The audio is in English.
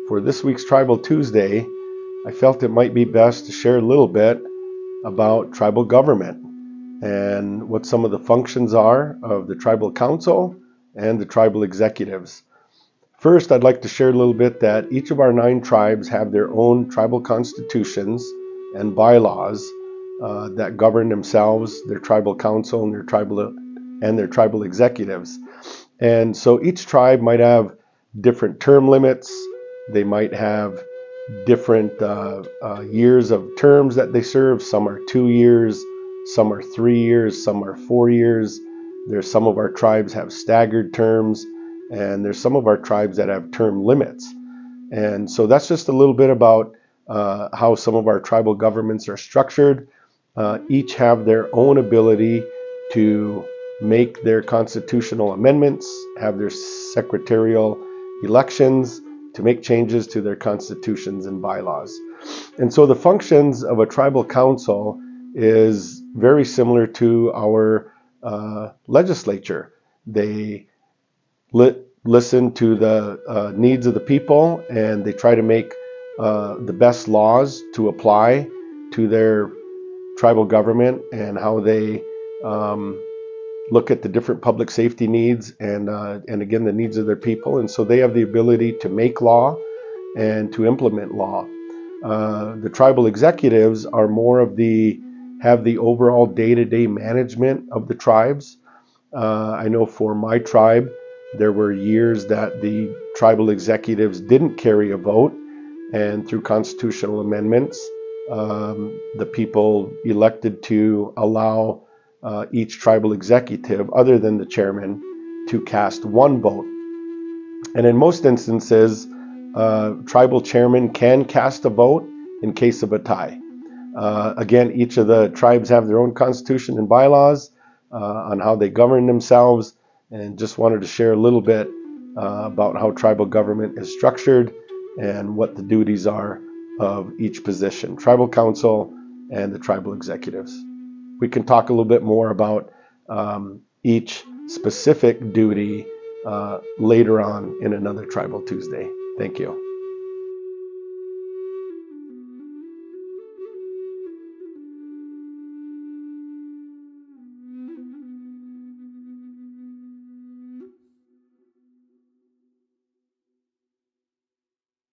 for this week's Tribal Tuesday, I felt it might be best to share a little bit about tribal government and what some of the functions are of the tribal council and the tribal executives. First, I'd like to share a little bit that each of our 9 tribes have their own tribal constitutions and bylaws that govern themselves, their tribal council, and their tribal executives. And so each tribe might have different term limits. They might have different years of terms that they serve. Some are 2 years, some are 3 years, some are 4 years. There's some of our tribes have staggered terms, and there's some of our tribes that have term limits. And so that's just a little bit about how some of our tribal governments are structured. Each have their own ability to make their constitutional amendments, have their secretarial elections, to make changes to their constitutions and bylaws. And so the functions of a tribal council is very similar to our legislature. They listen to the needs of the people, and they try to make the best laws to apply to their tribal government and how they look at the different public safety needs and again the needs of their people. And so they have the ability to make law and to implement law. The tribal executives are more of have the overall day-to-day management of the tribes. I know for my tribe, there were years that the tribal executives didn't carry a vote, and through constitutional amendments, the people elected to allow each tribal executive, other than the chairman, to cast one vote. And in most instances, tribal chairman can cast a vote in case of a tie. Again, each of the tribes have their own constitution and bylaws on how they govern themselves, and just wanted to share a little bit about how tribal government is structured and what the duties are of each position, tribal council and the tribal executives. We can talk a little bit more about each specific duty later on in another Tribal Tuesday. Thank you.